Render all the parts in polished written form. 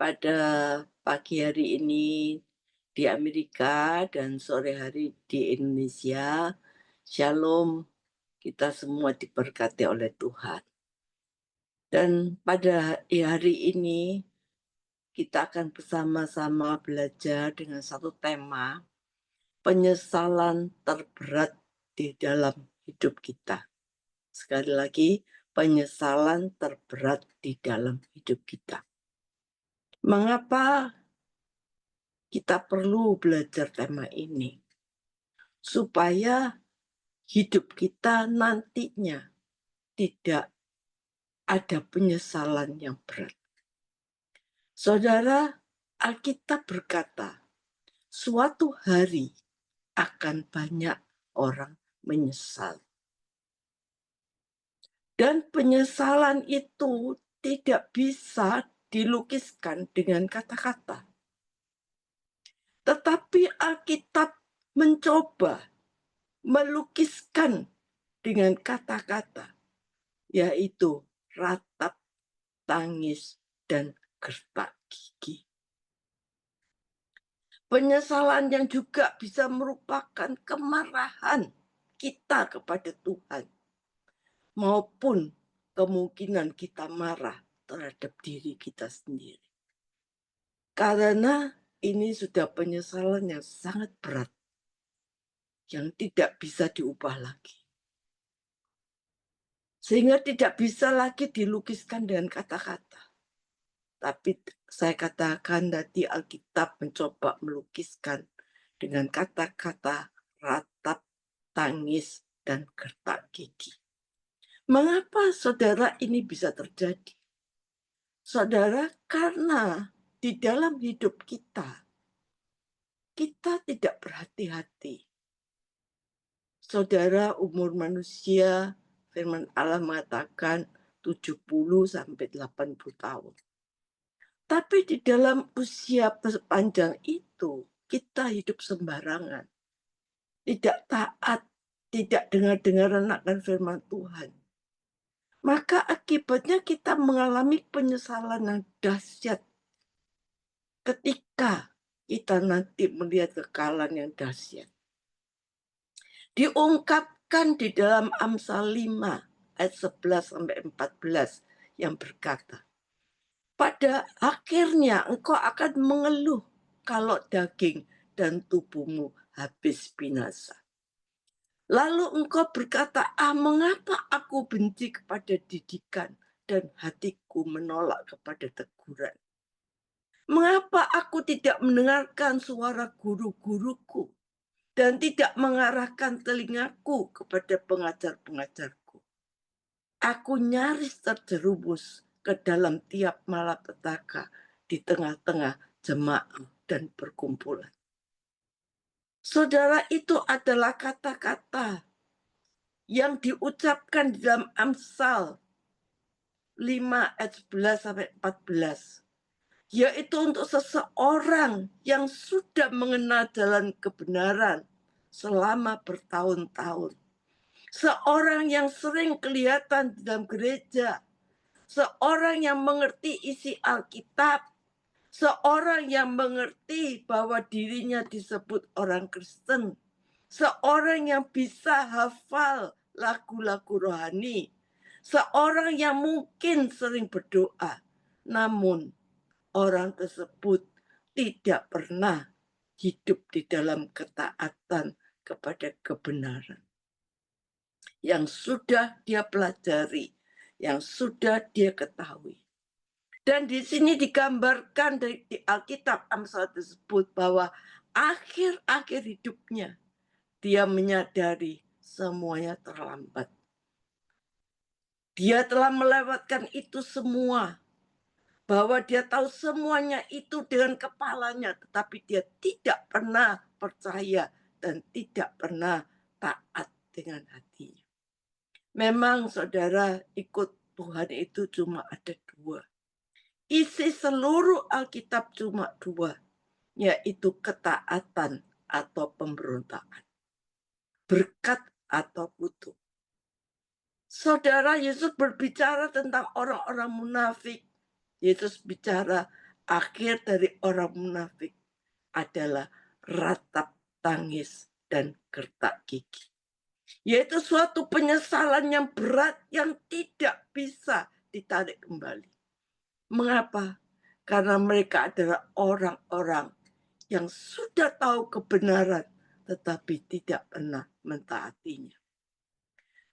pada pagi hari ini di Amerika dan sore hari di Indonesia. Shalom, kita semua diberkati oleh Tuhan. Dan pada hari ini kita akan bersama-sama belajar dengan satu tema, penyesalan terberat di dalam hidup kita. Sekali lagi, penyesalan terberat di dalam hidup kita. Mengapa kita perlu belajar tema ini? Supaya hidup kita nantinya tidak ada penyesalan yang berat. Saudara, Alkitab berkata, suatu hari akan banyak orang menyesal. Dan penyesalan itu tidak bisa dilukiskan dengan kata-kata. Tetapi Alkitab mencoba melukiskan dengan kata-kata, yaitu ratap, tangis, dan gertak gigi. Penyesalan yang juga bisa merupakan kemarahan kita kepada Tuhan, maupun kemungkinan kita marah terhadap diri kita sendiri. Karena ini sudah penyesalan yang sangat berat, yang tidak bisa diubah lagi. Sehingga tidak bisa lagi dilukiskan dengan kata-kata. Tapi saya katakan tadi Alkitab mencoba melukiskan dengan kata-kata ratap, tangis, dan gertak gigi. Mengapa saudara ini bisa terjadi? Saudara, karena di dalam hidup kita tidak berhati-hati. Saudara, umur manusia, firman Allah mengatakan 70 sampai 80 tahun. Tapi di dalam usia sepanjang itu, kita hidup sembarangan. Tidak taat, tidak dengar-dengar akan firman Tuhan. Maka akibatnya kita mengalami penyesalan yang dahsyat ketika kita nanti melihat kekalahan yang dahsyat. Diungkapkan di dalam Amsal 5 ayat 11 sampai 14 yang berkata, pada akhirnya engkau akan mengeluh kalau daging dan tubuhmu habis binasa. Lalu engkau berkata, mengapa aku benci kepada didikan dan hatiku menolak kepada teguran? Mengapa aku tidak mendengarkan suara guru-guruku dan tidak mengarahkan telingaku kepada pengajar-pengajarku? Aku nyaris terjerumus ke dalam tiap malapetaka di tengah-tengah jemaah dan perkumpulan. Saudara, itu adalah kata-kata yang diucapkan di dalam Amsal 5 ayat 11 sampai 14. Yaitu untuk seseorang yang sudah mengenal jalan kebenaran selama bertahun-tahun. Seorang yang sering kelihatan di dalam gereja. Seorang yang mengerti isi Alkitab. Seorang yang mengerti bahwa dirinya disebut orang Kristen. Seorang yang bisa hafal lagu-lagu rohani. Seorang yang mungkin sering berdoa. Namun orang tersebut tidak pernah hidup di dalam ketaatan kepada kebenaran yang sudah dia pelajari, yang sudah dia ketahui. Dan di sini digambarkan di Alkitab Amsal tersebut bahwa akhir-akhir hidupnya dia menyadari semuanya terlambat. Dia telah melewatkan itu semua. Bahwa dia tahu semuanya itu dengan kepalanya, tetapi dia tidak pernah percaya dan tidak pernah taat dengan hatinya. Memang saudara, ikut Tuhan itu cuma ada dua. Isi seluruh Alkitab cuma dua, yaitu ketaatan atau pemberontakan. Berkat atau kutuk. Saudara, Yesus berbicara tentang orang-orang munafik. Yesus bicara Akhir dari orang munafik adalah ratap tangis dan gertak gigi. Yaitu suatu penyesalan yang berat yang tidak bisa ditarik kembali. Mengapa? Karena mereka adalah orang-orang yang sudah tahu kebenaran tetapi tidak pernah mentaatinya.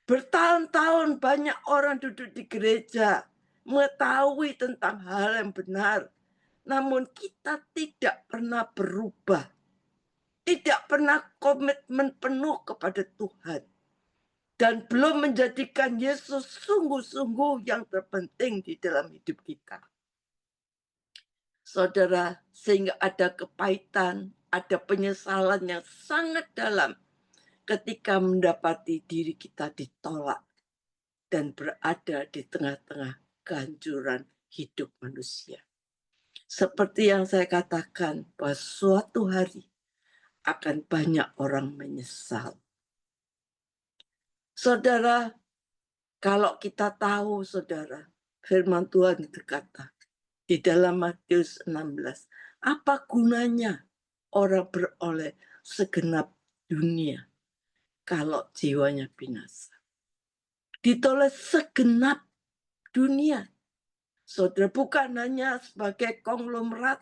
Bertahun-tahun banyak orang duduk di gereja, mengetahui tentang hal yang benar, namun kita tidak pernah berubah, tidak pernah komitmen penuh kepada Tuhan, dan belum menjadikan Yesus sungguh-sungguh yang terpenting di dalam hidup kita. Saudara, sehingga ada kepahitan, ada penyesalan yang sangat dalam ketika mendapati diri kita ditolak dan berada di tengah-tengah kehancuran hidup manusia. Seperti yang saya katakan, bahwa suatu hari akan banyak orang menyesal. Saudara, kalau kita tahu, saudara, firman Tuhan berkata di dalam Matius 16, apa gunanya orang beroleh segenap dunia kalau jiwanya binasa? Ditulis segenap dunia. Saudara, bukan hanya sebagai konglomerat,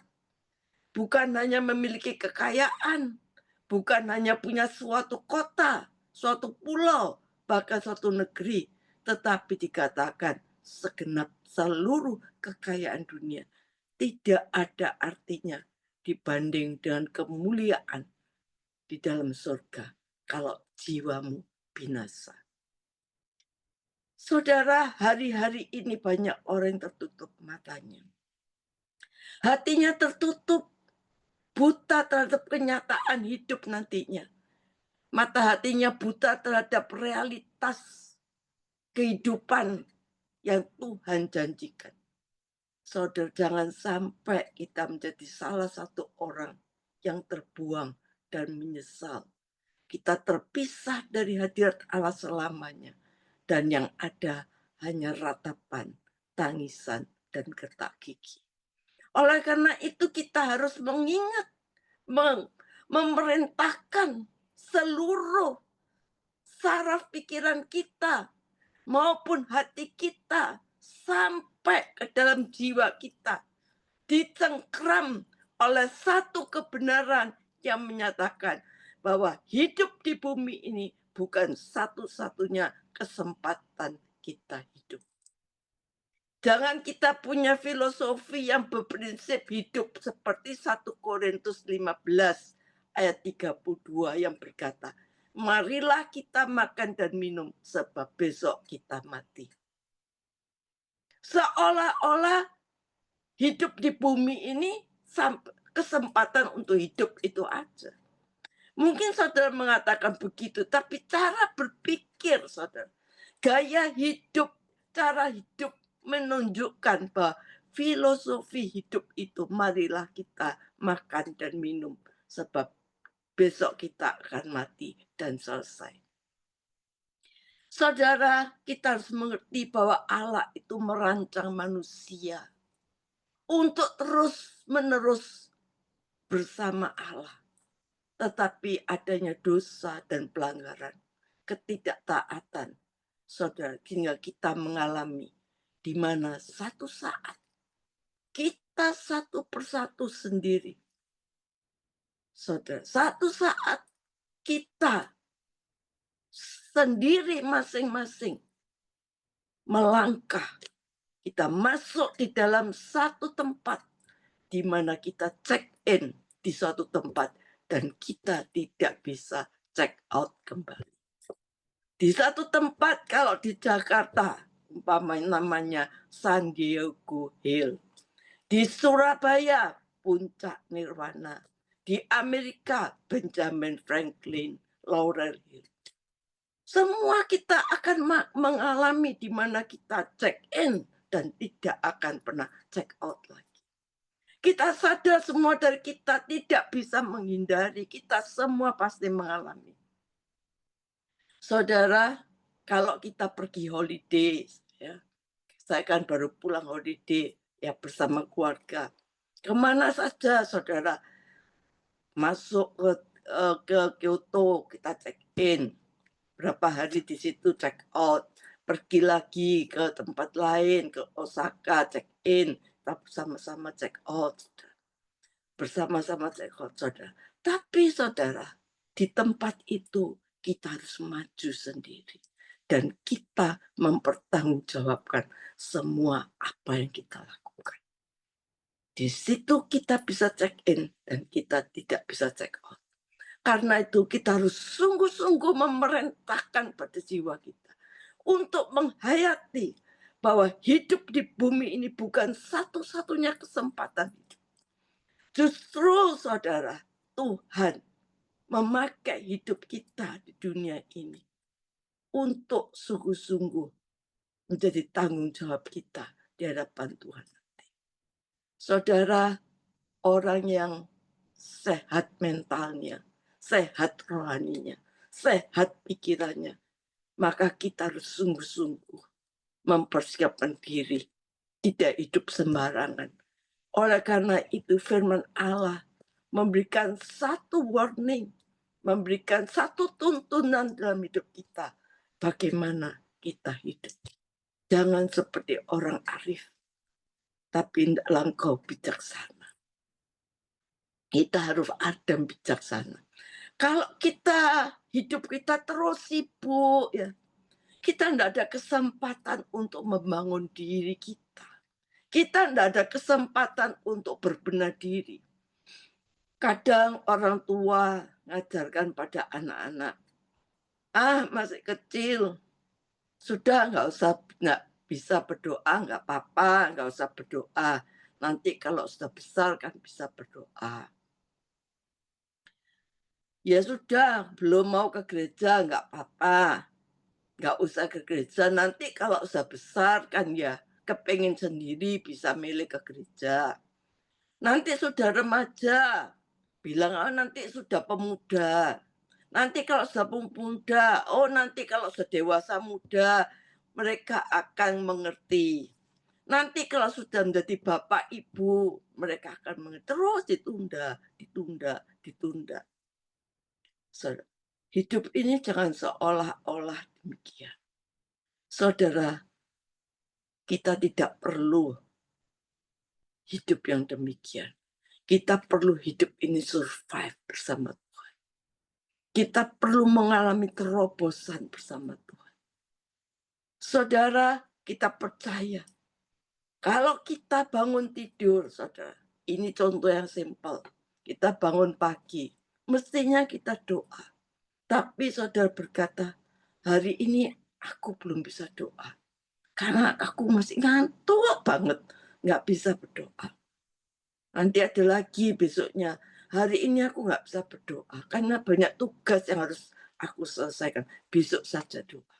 bukan hanya memiliki kekayaan, bukan hanya punya suatu kota, suatu pulau, bahkan suatu negeri, tetapi dikatakan segenap seluruh kekayaan dunia tidak ada artinya dibanding dengan kemuliaan di dalam surga kalau jiwamu binasa. Saudara, hari-hari ini banyak orang yang tertutup matanya. Hatinya tertutup, buta terhadap kenyataan hidup nantinya. Mata hatinya buta terhadap realitas kehidupan yang Tuhan janjikan. Saudara, jangan sampai kita menjadi salah satu orang yang terbuang dan menyesal. Kita terpisah dari hadirat Allah selamanya. Dan yang ada hanya ratapan, tangisan, dan gertak gigi. Oleh karena itu kita harus mengingat, memerintahkan seluruh saraf pikiran kita maupun hati kita sampai ke dalam jiwa kita. Dicengkram oleh satu kebenaran yang menyatakan bahwa hidup di bumi ini bukan satu-satunya kesempatan kita hidup. Jangan kita punya filosofi yang berprinsip hidup seperti 1 Korintus 15 ayat 32 yang berkata, marilah kita makan dan minum sebab besok kita mati. Seolah-olah hidup di bumi ini kesempatan untuk hidup itu aja. Mungkin saudara mengatakan begitu, tapi cara berpikir saudara, gaya hidup, cara hidup menunjukkan bahwa filosofi hidup itu marilah kita makan dan minum sebab besok kita akan mati dan selesai. Saudara, kita harus mengerti bahwa Allah itu merancang manusia untuk terus-menerus bersama Allah. Tetapi adanya dosa dan pelanggaran, ketidaktaatan, saudara, hingga kita mengalami di mana satu saat kita satu persatu sendiri. Saudara, satu saat kita sendiri masing-masing melangkah, kita masuk di dalam satu tempat di mana kita check in di suatu tempat dan kita tidak bisa check out kembali. Di satu tempat, kalau di Jakarta, umpamanya namanya San Diego Hill. Di Surabaya, Puncak Nirwana. Di Amerika, Benjamin Franklin, Laurel Hill. Semua kita akan mengalami di mana kita check in dan tidak akan pernah check out lagi. Kita sadar semua dari kita tidak bisa menghindari, kita semua pasti mengalami. Saudara, kalau kita pergi holiday, ya, saya kan baru pulang holiday ya bersama keluarga. Kemana saja saudara masuk ke Kyoto, kita check in. Berapa hari di situ check out. Pergi lagi ke tempat lain, ke Osaka check in. Kita bersama-sama check out. Bersama-sama check out, saudara. Tapi saudara, di tempat itu kita harus maju sendiri. Dan kita mempertanggungjawabkan semua apa yang kita lakukan. Di situ kita bisa check in dan kita tidak bisa check out. Karena itu kita harus sungguh-sungguh memerintahkan pada jiwa kita untuk menghayati bahwa hidup di bumi ini bukan satu-satunya kesempatan hidup. Justru saudara, Tuhan memakai hidup kita di dunia ini untuk sungguh-sungguh menjadi tanggung jawab kita di hadapan Tuhan. Saudara, orang yang sehat mentalnya, sehat rohaninya, sehat pikirannya, maka kita harus sungguh-sungguh mempersiapkan diri, tidak hidup sembarangan. Oleh karena itu firman Allah memberikan satu warning, memberikan satu tuntunan dalam hidup kita. Bagaimana kita hidup. Jangan seperti orang arif, tapi hendaklah engkau bijaksana. Kita harus adem bijaksana. Kalau kita hidup kita terus sibuk, ya, kita tidak ada kesempatan untuk membangun diri kita. Kita tidak ada kesempatan untuk berbenah diri. Kadang orang tua ngajarkan pada anak-anak, masih kecil, sudah nggak bisa berdoa, nggak apa-apa, nggak usah berdoa. Nanti kalau sudah besar kan bisa berdoa. Ya sudah, belum mau ke gereja, nggak apa-apa. Nggak usah ke gereja, nanti kalau sudah besar kan ya kepengen sendiri bisa milih ke gereja. Nanti sudah remaja, bilang nanti sudah pemuda. Nanti kalau sudah pemuda, nanti kalau sudah dewasa muda, mereka akan mengerti. Nanti kalau sudah menjadi bapak ibu, mereka akan mengerti. Terus ditunda. Hidup ini jangan seolah-olah demikian. Saudara, kita tidak perlu hidup yang demikian. Kita perlu hidup ini survive bersama Tuhan. Kita perlu mengalami terobosan bersama Tuhan. Saudara, kita percaya. Kalau kita bangun tidur, saudara, ini contoh yang simpel. Kita bangun pagi, mestinya kita doa. Tapi saudara berkata, hari ini aku belum bisa doa. Karena aku masih ngantuk banget, nggak bisa berdoa. Nanti ada lagi besoknya, hari ini aku nggak bisa berdoa. Karena banyak tugas yang harus aku selesaikan. Besok saja doa.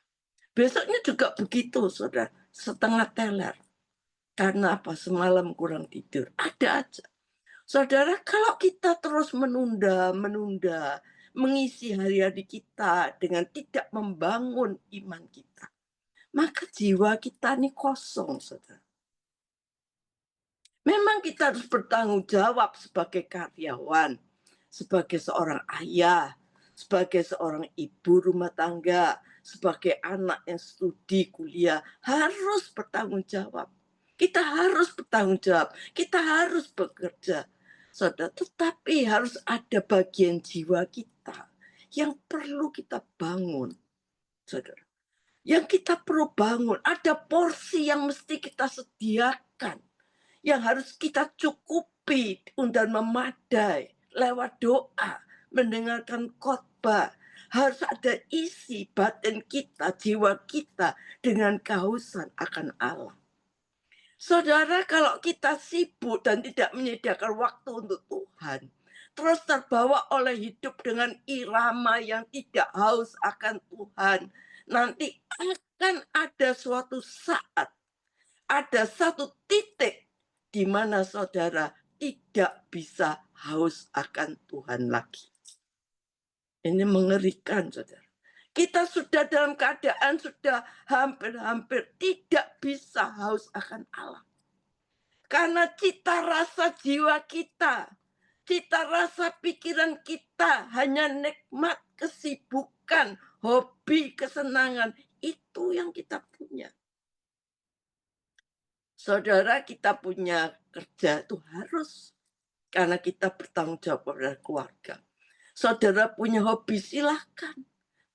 Besoknya juga begitu, saudara. Setengah teler. Karena apa? Semalam kurang tidur. Ada aja. Saudara, kalau kita terus menunda, mengisi hari-hari kita dengan tidak membangun iman kita, maka jiwa kita ini kosong, saudara. Memang kita harus bertanggung jawab sebagai karyawan, sebagai seorang ayah, sebagai seorang ibu rumah tangga, sebagai anak yang studi kuliah, harus bertanggung jawab. Kita harus bertanggung jawab, kita harus bekerja. Saudara, tetapi harus ada bagian jiwa kita yang perlu kita bangun. Saudara, yang kita perlu bangun, ada porsi yang mesti kita sediakan, yang harus kita cukupi dan memadai lewat doa, mendengarkan khotbah. Harus ada isi batin kita, jiwa kita dengan kehausan akan Allah. Saudara, kalau kita sibuk dan tidak menyediakan waktu untuk Tuhan, terus terbawa oleh hidup dengan irama yang tidak haus akan Tuhan, nanti akan ada suatu saat, ada satu titik di mana saudara tidak bisa haus akan Tuhan lagi. Ini mengerikan, saudara. Kita sudah dalam keadaan sudah hampir-hampir tidak bisa haus akan Allah. Karena cita rasa jiwa kita, cita rasa pikiran kita hanya nikmat, kesibukan, hobi, kesenangan. Itu yang kita punya. Saudara, kita punya kerja itu harus. Karena kita bertanggung jawab pada keluarga. Saudara punya hobi, silahkan.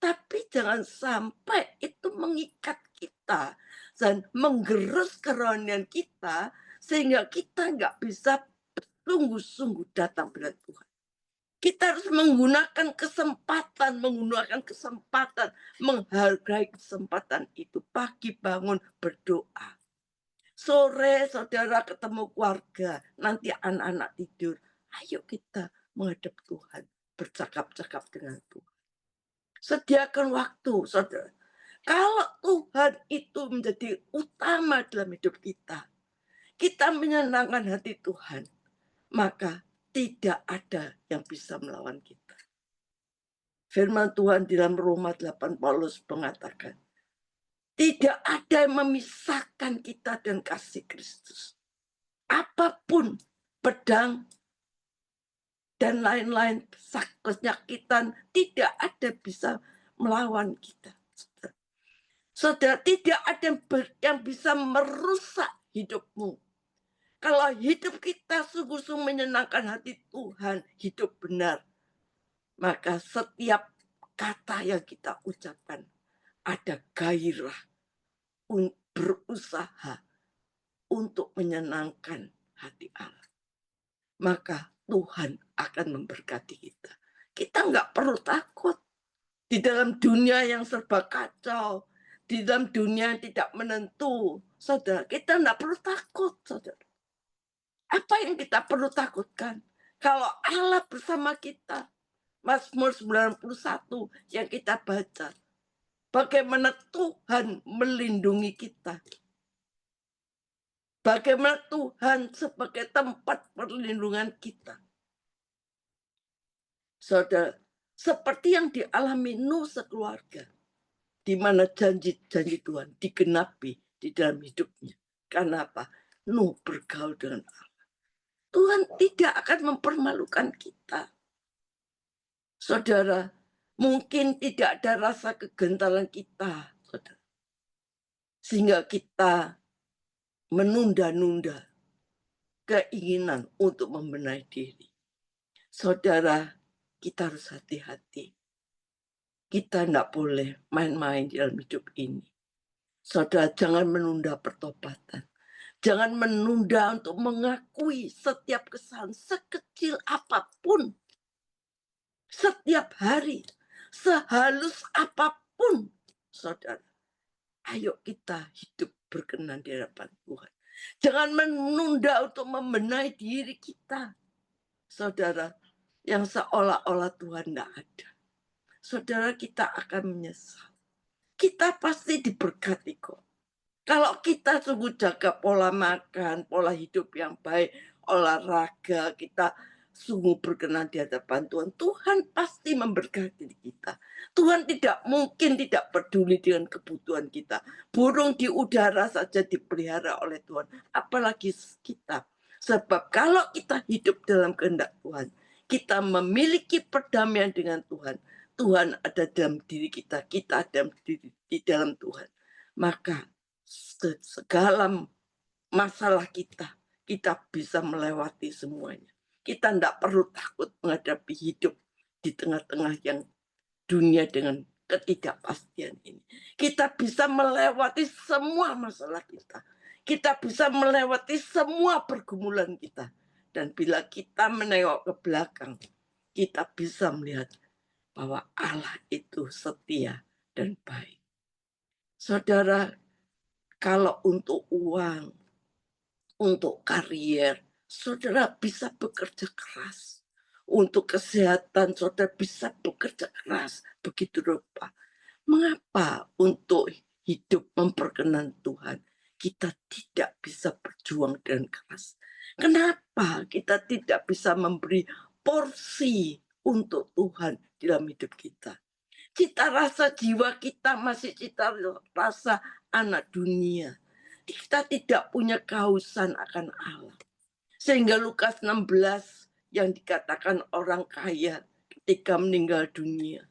Tapi jangan sampai itu mengikat kita dan menggerus kerohanian kita sehingga kita nggak bisa sungguh-sungguh datang pada Tuhan. Kita harus menggunakan kesempatan, menghargai kesempatan itu. Pagi bangun berdoa. Sore saudara ketemu keluarga, nanti anak-anak tidur. Ayo kita menghadap Tuhan, bercakap-cakap dengan Tuhan. Sediakan waktu, saudara. Kalau Tuhan itu menjadi utama dalam hidup kita menyenangkan hati Tuhan, maka tidak ada yang bisa melawan kita. Firman Tuhan di dalam Roma 8 Paulus mengatakan, tidak ada yang memisahkan kita dan kasih Kristus. Apapun, pedang, dan lain-lain, kenyakitan, tidak ada bisa melawan kita. Saudara, tidak ada yang bisa merusak hidupmu. Kalau hidup kita sungguh-sungguh menyenangkan hati Tuhan, hidup benar, maka setiap kata yang kita ucapkan ada gairah berusaha untuk menyenangkan hati Allah. Maka Tuhan akan memberkati kita. Kita nggak perlu takut. Di dalam dunia yang serba kacau, di dalam dunia yang tidak menentu, saudara, kita nggak perlu takut, saudara. Apa yang kita perlu takutkan? Kalau Allah bersama kita, Mazmur 91 yang kita baca, bagaimana Tuhan melindungi kita. Bagaimana Tuhan sebagai tempat perlindungan kita. Saudara, seperti yang dialami Nuh sekeluarga, di mana janji-janji Tuhan digenapi di dalam hidupnya. Karena apa? Nuh bergaul dengan Allah. Tuhan tidak akan mempermalukan kita. Saudara, mungkin tidak ada rasa kegentalan kita, saudara. Sehingga kita menunda-nunda keinginan untuk membenahi diri. Saudara, kita harus hati-hati. Kita tidak boleh main-main di dalam hidup ini. Saudara, jangan menunda pertobatan. Jangan menunda untuk mengakui setiap kesalahan sekecil apapun. Setiap hari, sehalus apapun, saudara. Ayo kita hidup berkenan di hadapan Tuhan. Jangan menunda untuk membenahi diri kita. Saudara, yang seolah-olah Tuhan tidak ada. Saudara, kita akan menyesal. Kita pasti diberkati kok. Kalau kita sungguh jaga pola makan, pola hidup yang baik, olahraga, kita sungguh berkenan di hadapan Tuhan. Tuhan pasti memberkati kita. Tuhan tidak mungkin tidak peduli dengan kebutuhan kita. Burung di udara saja dipelihara oleh Tuhan. Apalagi kita. Sebab kalau kita hidup dalam kehendak Tuhan, kita memiliki perdamaian dengan Tuhan. Tuhan ada dalam diri kita, kita ada di dalam Tuhan. Maka segala masalah kita bisa melewati semuanya. Kita tidak perlu takut menghadapi hidup di tengah-tengah yang dunia dengan ketidakpastian ini. Kita bisa melewati semua masalah kita. Kita bisa melewati semua pergumulan kita. Dan bila kita menengok ke belakang, kita bisa melihat bahwa Allah itu setia dan baik. Saudara, kalau untuk uang, untuk karier, saudara bisa bekerja keras. Untuk kesehatan, saudara bisa bekerja keras. Begitu rupa. Mengapa untuk hidup memperkenan Tuhan, kita tidak bisa berjuang dengan keras? Kenapa kita tidak bisa memberi porsi untuk Tuhan dalam hidup kita? Cita rasa jiwa kita masih cita rasa anak dunia. Kita tidak punya kehausan akan Allah. Sehingga Lukas 16 yang dikatakan orang kaya ketika meninggal dunia.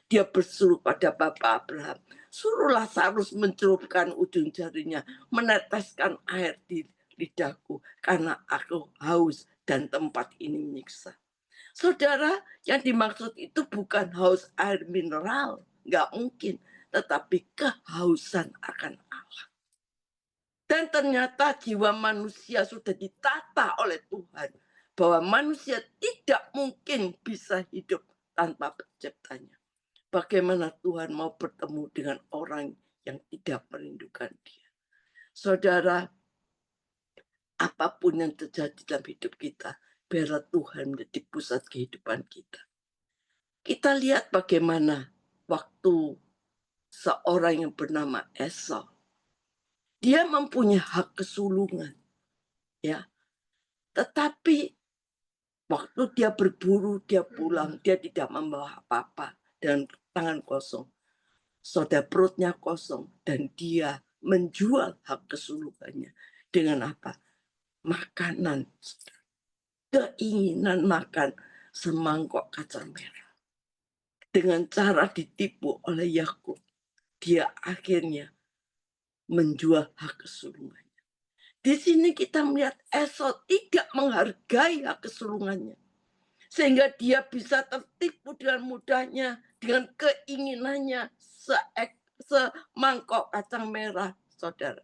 Dia berseru pada Bapak Abraham, suruh Lazarus mencelupkan ujung jarinya, meneteskan air di lidahku, karena aku haus dan tempat ini menyiksa. Saudara, yang dimaksud itu bukan haus air mineral, nggak mungkin, tetapi kehausan akan Allah. Dan ternyata jiwa manusia sudah ditata oleh Tuhan, bahwa manusia tidak mungkin bisa hidup tanpa penciptanya. Bagaimana Tuhan mau bertemu dengan orang yang tidak merindukan Dia? Saudara, apapun yang terjadi dalam hidup kita, biarlah Tuhan menjadi pusat kehidupan kita. Kita lihat bagaimana waktu seorang yang bernama Esau, dia mempunyai hak kesulungan, ya. Tetapi waktu dia berburu, dia pulang, dia tidak membawa apa-apa dan tangan kosong. Saudara, perutnya kosong dan dia menjual hak kesulungannya dengan apa? Makanan. Keinginan makan semangkok kacang merah. Dengan cara ditipu oleh Yakub, dia akhirnya menjual hak kesulungannya. Di sini kita melihat Esau tidak menghargai hak kesulungannya. Sehingga dia bisa tertipu dengan mudahnya, dengan keinginannya semangkok kacang merah, saudara.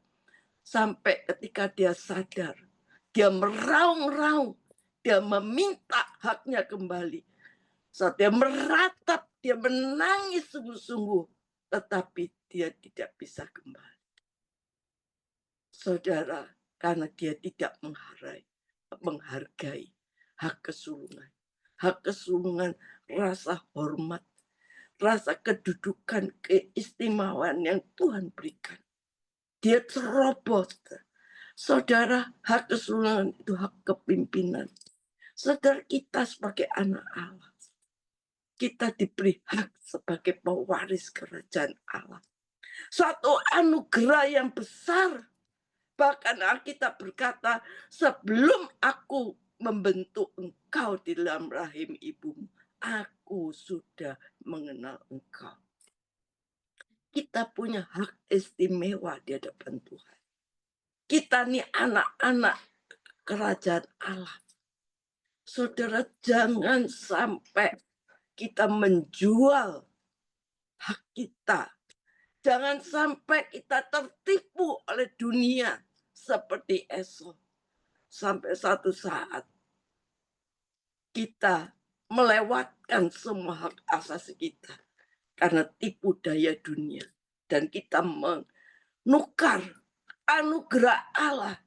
Sampai ketika dia sadar, dia meraung-raung, dia meminta haknya kembali. Saat dia meratap, dia menangis sungguh-sungguh, tetapi dia tidak bisa kembali. Saudara, karena dia tidak menghargai hak kesulungan. Hak kesulungan, rasa hormat, rasa kedudukan, keistimewaan yang Tuhan berikan. Dia ceroboh. Saudara, hak kesulungan itu hak kepimpinan. Saudara, kita sebagai anak Allah, kita diberi hak sebagai pewaris kerajaan Allah. Suatu anugerah yang besar. Bahkan Alkitab berkata, sebelum aku membentuk engkau di dalam rahim ibumu, aku sudah mengenal engkau. Kita punya hak istimewa di hadapan Tuhan. Kita nih anak-anak kerajaan Allah. Saudara, jangan sampai kita menjual hak kita. Jangan sampai kita tertipu oleh dunia seperti Esau. Sampai satu saat kita melewatkan semua hak asasi kita karena tipu daya dunia. Dan kita menukar anugerah Allah,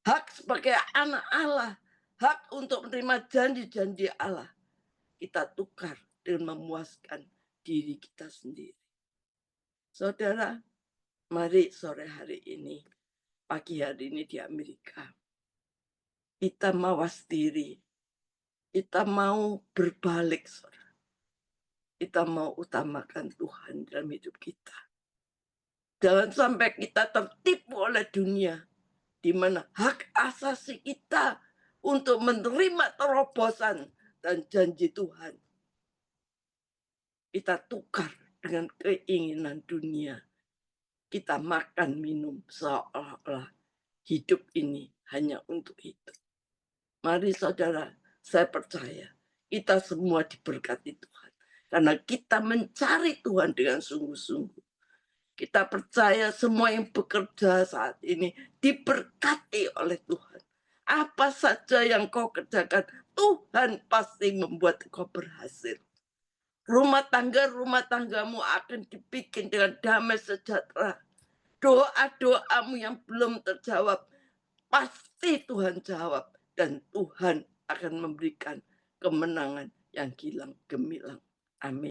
hak sebagai anak Allah, hak untuk menerima janji-janji Allah, kita tukar dengan memuaskan diri kita sendiri. Saudara, mari sore hari ini, pagi hari ini di Amerika, kita mawas diri, kita mau berbalik, saudara. Kita mau utamakan Tuhan dalam hidup kita. Jangan sampai kita tertipu oleh dunia, di mana hak asasi kita untuk menerima terobosan dan janji Tuhan, kita tukar dengan keinginan dunia. Kita makan, minum, seolah-olah hidup ini hanya untuk itu. Mari saudara, saya percaya kita semua diberkati Tuhan. Karena kita mencari Tuhan dengan sungguh-sungguh. Kita percaya semua yang bekerja saat ini diberkati oleh Tuhan. Apa saja yang kau kerjakan, Tuhan pasti membuat kau berhasil. Rumah tanggamu akan dibikin dengan damai sejahtera. Doa-doamu yang belum terjawab, pasti Tuhan jawab. Dan Tuhan akan memberikan kemenangan yang gilang gemilang. Amin.